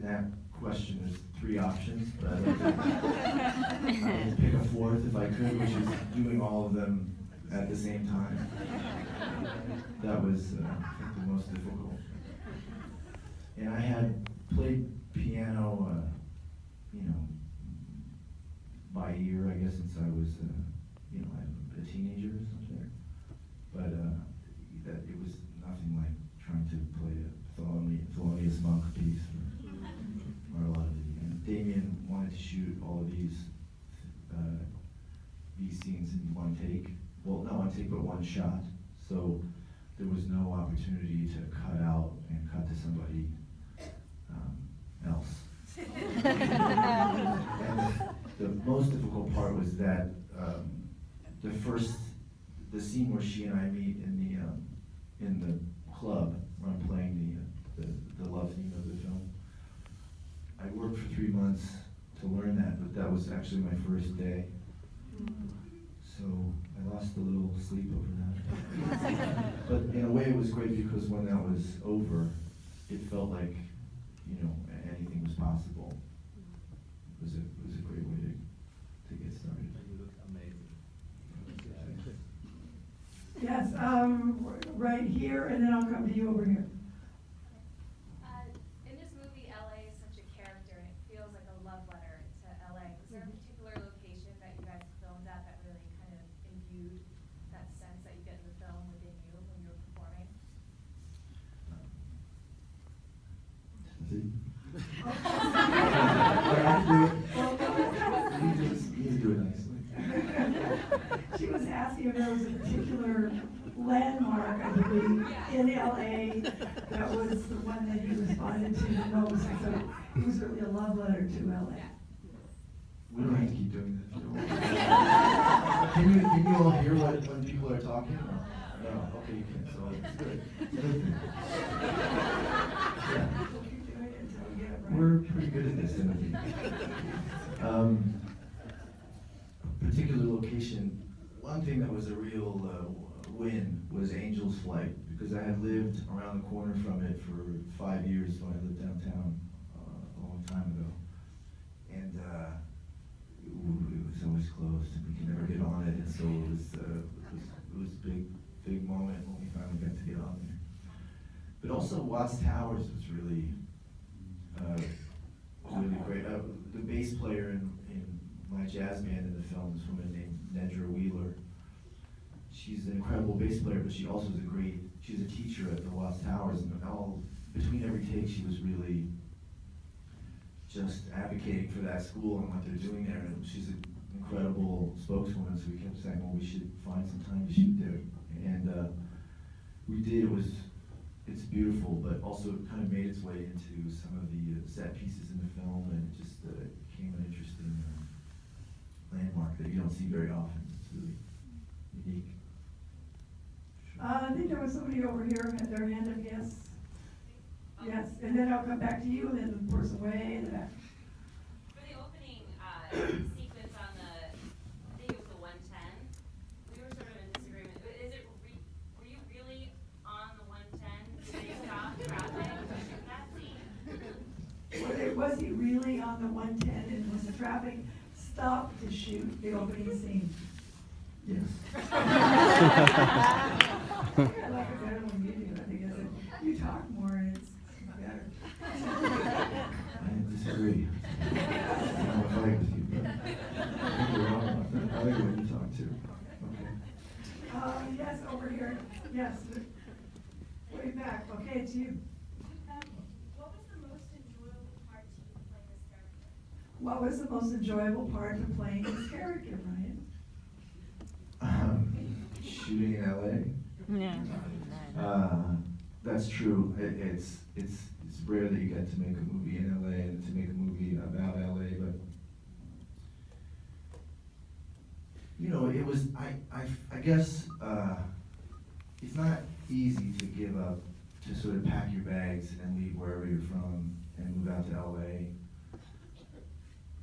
in that question, there's 3 options, but I'd like to pick a 4th if I could, which is doing all of them at the same time. That was, I think, the most difficult. And I had played piano, by ear, I guess, since I was, a teenager or something. But that it was nothing like trying to play a Thelonious Monk piece or a lot of the. And Damien wanted to shoot all of these scenes in one take. Well, not one take, but one shot. So there was no opportunity to cut out and cut to somebody else. And the most difficult part was that the scene where she and I meet in the club where I'm playing the love theme of the film. I worked for 3 months to learn that, but that was actually my first day. So I lost a little sleep over that. But in a way it was great because when that was over, it felt like, anything was possible. It was a great way to get started. You look amazing. Yes, right here, and then I'll come to you over here. In this movie, LA is such a character, and it feels like a love letter to LA. Was there a particular location that you guys filmed at that really kind of imbued that sense that you get in the film within you when you were performing? You do it nicely. She was asking if there was a particular landmark, I believe, in LA that was the one that you responded to the most. So it was really a love letter to LA. We don't have to keep doing this. Can you all hear when people are talking? No, okay, you can. So it's good. It's a good thing. Yeah. We're pretty good at this, Timothy. Particular location. One thing that was a real win was Angel's Flight, because I had lived around the corner from it for 5 years when I lived downtown a long time ago, and it was always closed, and we could never get on it, and so it was a big moment when we finally got to get on there. But also Watts Towers was really great. The bass player in my jazz band in the film is a woman named Nedra Wheeler. She's an incredible bass player, but she also is she's a teacher at the Watts Towers, and between every take she was really just advocating for that school and what they're doing there, and she's an incredible spokeswoman, so we kept saying, well, we should find some time to shoot there, and we did. It's beautiful, but also it kind of made its way into some of the set pieces in the film, and it just became an interesting landmark that you don't see very often. It's really unique. I think there was somebody over here had their hand up, yes. Yes, and then I'll come back to you, and then the person way in the back. For the opening sequence on I think it was the 110, we were sort of in disagreement. Were you really on the 110 when you stopped traffic to shoot that scene? Was he really on the 110, and was the traffic stopped to shoot the opening scene? Yes. I like it better when you do it, because you talk more and it's better. I disagree. I don't fight with you, but I think you're wrong about that. I like it when you talk too. Okay. Yes, over here. Yes. Way back. Okay, it's you. What was the most enjoyable part to you playing this character? What was the most enjoyable part of playing this character, Brian? Shooting in LA. Yeah. That's true. It's rare that you get to make a movie in LA and to make a movie about LA, but it was. I guess it's not easy to give up, to sort of pack your bags and leave wherever you're from and move out to LA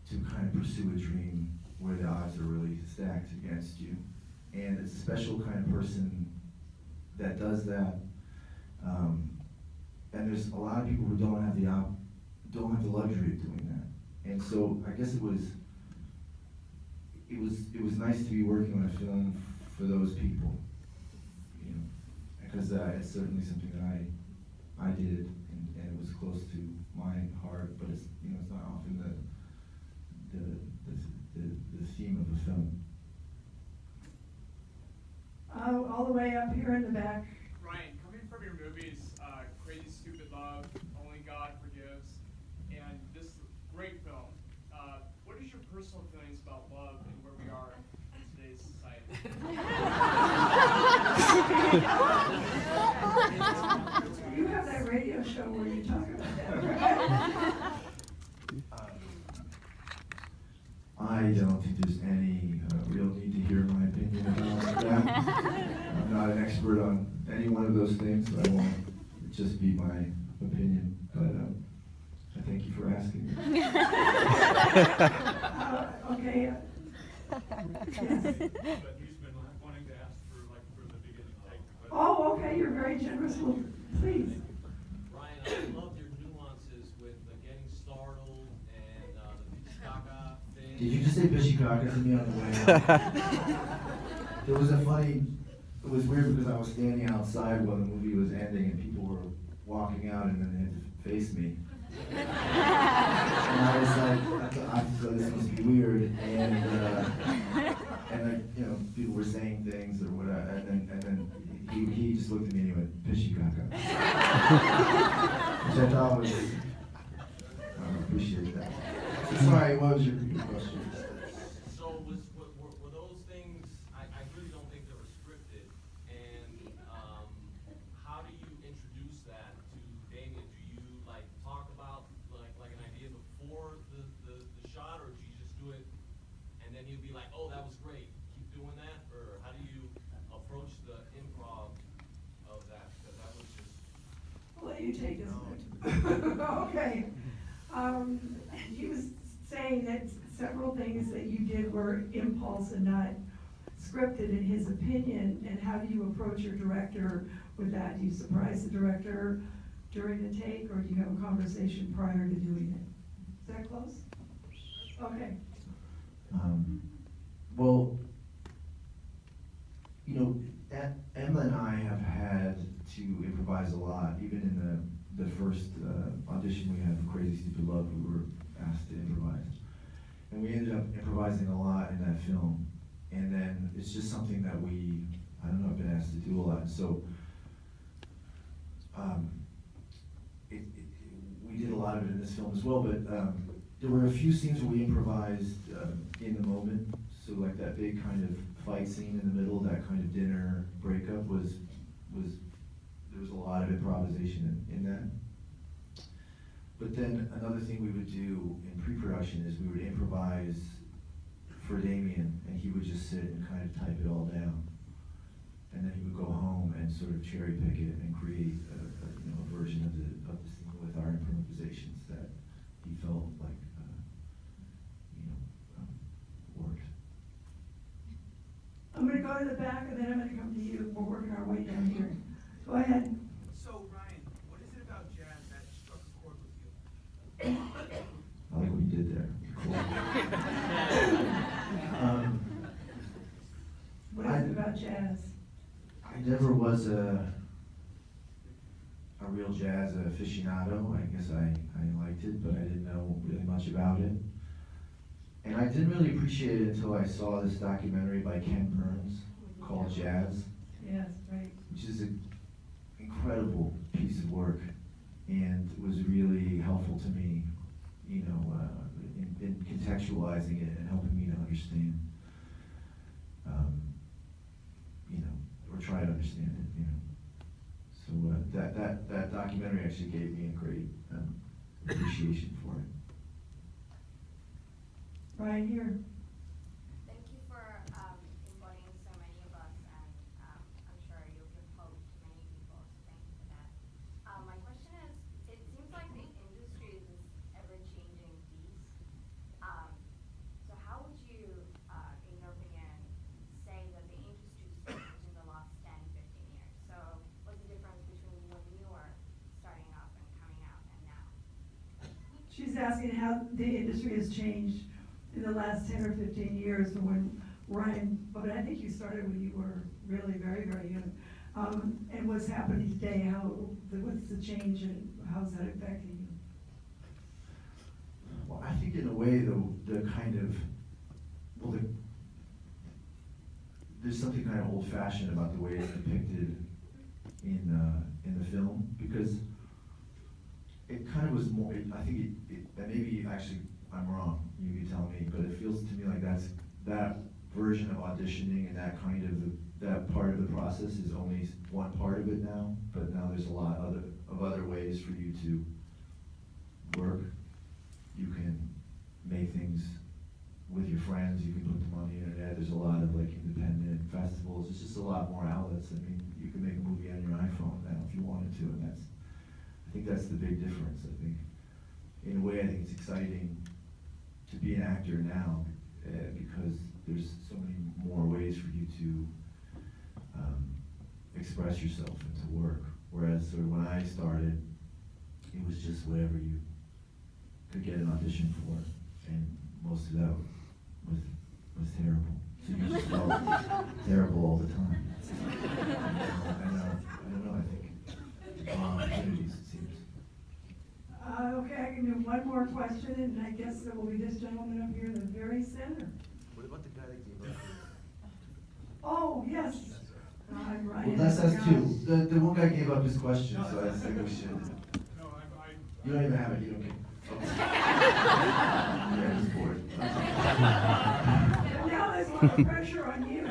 to kind of pursue a dream where the odds are really stacked against you. And it's a special kind of person that does that. And there's a lot of people who don't have have the luxury of doing that. And so I guess it was nice to be working on a film for those people, you know, because it's certainly something that I did, and it was close to my heart, but it's, you know, it's not often the theme of the film. All the way up here in the back. Ryan, coming from your movies, Crazy Stupid Love, Only God Forgives, and this great film, what is your personal feelings about love and where we are in today's society? You have that radio show where you talk about that, right? I don't think there's any real need to hear my opinion about that. I'm not an expert on any one of those things, so I won't just be my opinion. But I thank you for asking me. Okay. Yes. But he's been wanting to ask for the beginning take. Oh, okay, you're very generous. Well, please. Ryan, I love your nuances with the getting startled and the Pichikaka thing. Did you just say Bishikaka to me on the way out? It was weird because I was standing outside while the movie was ending and people were walking out and then they had to face me. And I was like, I thought this must be weird, and you know, people were saying things or whatever, and then he just looked at me and he went, Pishikaka. Which I thought was, I appreciate that. So sorry, what was your question? So were those things, I really don't think they were scripted, and how do you introduce that to Damien? Do you talk about like an idea before the shot, or do you just do it and then he'd be like, oh, that was great, keep doing that? Or how do you approach the improv of that? Because that was just... I'll let you take this. Okay. He was saying that several things that you did were impulse and not scripted in his opinion, and how do you approach your director with that? Do you surprise the director during the take, or do you have a conversation prior to doing it? Is that close? Okay. Well, you know, Emma and I have had to improvise a lot. Even in the first audition we had for Crazy Stupid Love, we were asked to improvise. And we ended up improvising a lot in that film. And then it's just something that we, I don't know, have been asked to do a lot. So we did a lot of it in this film as well, but there were a few scenes where we improvised in the moment. So like that big kind of fight scene in the middle, that kind of dinner breakup was there was a lot of improvisation in that. But then another thing we would do in pre-production is we would improvise for Damien, and he would just sit and kind of type it all down. And then he would go home and sort of cherry pick it and create a version of the scene with our improvisations that he felt like worked. I'm gonna go to the back and then I'm gonna come to you. We're working our way down here. Go ahead. So Ryan, what is it about jazz that struck a chord with you? I like what you did there. Cool. What is it about jazz? I never was a real jazz aficionado. I guess I liked it, but I didn't know really much about it. And I didn't really appreciate it until I saw this documentary by Ken Burns called Jazz, Yes, right. which is an incredible piece of work, and it was really helpful to me, in contextualizing it and helping me to understand, or try to understand it, So that documentary actually gave me a great appreciation for it. Right here. Thank you for embodying so many of us, and I'm sure you'll give hope to many people, so thank you for that. My question is, it seems like the industry is this ever-changing beast. So how would you, in your opinion, say that the industry's changed in the last 10, 15 years? So what's the difference between when you were starting up and coming out and now? She's asking how the industry has changed in the last 10 or 15 years from when Ryan, but I think you started when you were really very, very young. And what's happening today, what's the change and how's that affecting you? Well, I think in a way, the kind of, well, there's something kind of old-fashioned about the way it's depicted in the film, because it kind of was more, I think and maybe actually I'm wrong, you can tell me, but it feels to me like that version of auditioning and that kind of, that part of the process is only one part of it now, but now there's a lot of other ways for you to work. You can make things with your friends, you can put them on the internet, there's a lot of like independent festivals, it's just a lot more outlets. I mean, you can make a movie on your iPhone now if you wanted to, and I think that's the big difference. I think, in a way, I think it's exciting to be an actor now, because there's so many more ways for you to express yourself and to work. Whereas sort of when I started, it was just whatever you could get an audition for, and most of that was terrible. So you just felt terrible all the time. I don't know, I think opportunities, it seems. Okay, I can do one more question, and I guess it will be this gentleman up here in the very center. What about the guy that gave up? Oh, yes. Ryan. Well, let's ask two. The one guy gave up his question, so I think we should. No, You don't even have it, you don't get it. Okay. Yeah, he's bored. Now there's a lot of pressure on you.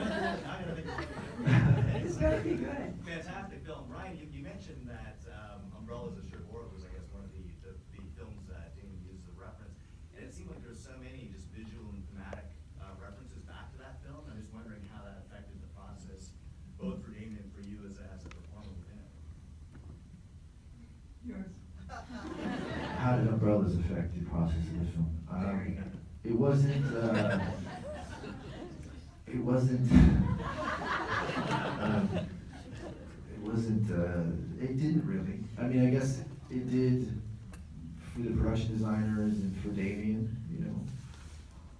It's gonna be good. Fantastic film. Ryan, you mentioned that Umbrellas of Cherbourg was, I guess, one of the films that Damon used as a reference. And it seemed like there's so many just visual and thematic references back to that film. I'm just wondering how that affected the process, both for Damon and for you as a performer within it. Yours. How did Umbrellas affect the process of the film? It wasn't, it didn't really. I mean, I guess it did for the production designers and for Damien, you know.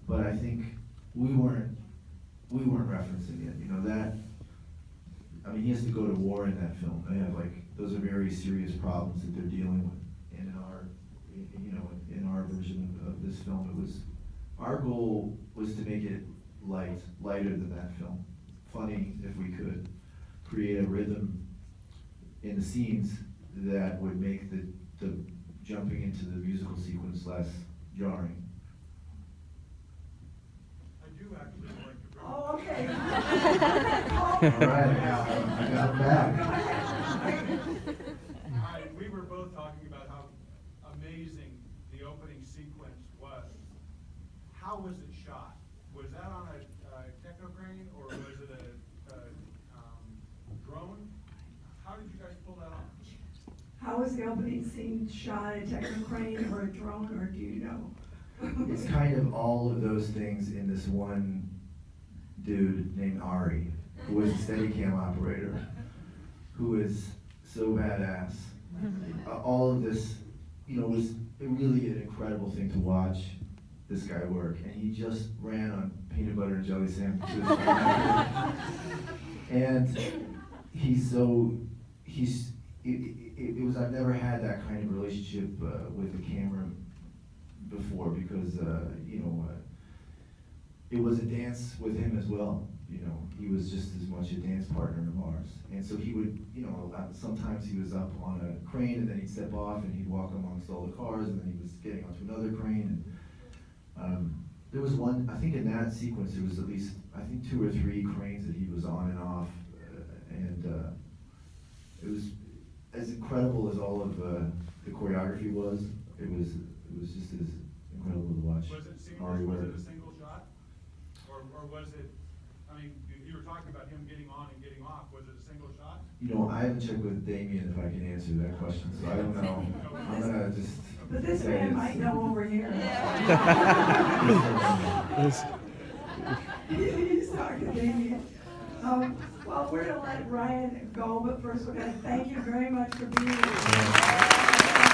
But I think we weren't referencing it, you know, that, I mean, he has to go to war in that film. They have those are very serious problems that they're dealing with. And in our version of this film, our goal was to make it lighter than that film. Funny, if we could, create a rhythm in the scenes that would make the jumping into the musical sequence less jarring. I do actually like to bring. Oh, okay. All right, I got him back. We were both talking about how amazing the opening sequence was. How was it shot? Was that on a techno crane or was it a drone? How did you guys pull that off? How was the opening scene shot, a technocrane or a drone, or do you know? It's kind of all of those things in this one dude named Ari, who was a Steadicam operator, who is so badass. All of this, you know, was really an incredible thing to watch this guy work, and he just ran on peanut butter and jelly sandwiches. And I've never had that kind of relationship with the camera before, because it was a dance with him as well. You know, he was just as much a dance partner of ours. And so he would, sometimes he was up on a crane and then he'd step off and he'd walk amongst all the cars, and then he was getting onto another crane. And there was one, I think in that sequence, there was at least, I think 2 or 3 cranes that he was on and off. It was as incredible as all of the choreography was. It was just as incredible to watch. Was it Ari seamless? Was work. it a single shot? Or was it, I mean, you were talking about him getting on and getting off. Was it a single shot? You know, I haven't checked with Damien if I can answer that question, so I don't know. I'm gonna just. But this say man it's- might know over here. He's talking to Damien. Well, we're gonna let Ryan go, but first we're gonna thank you very much for being here.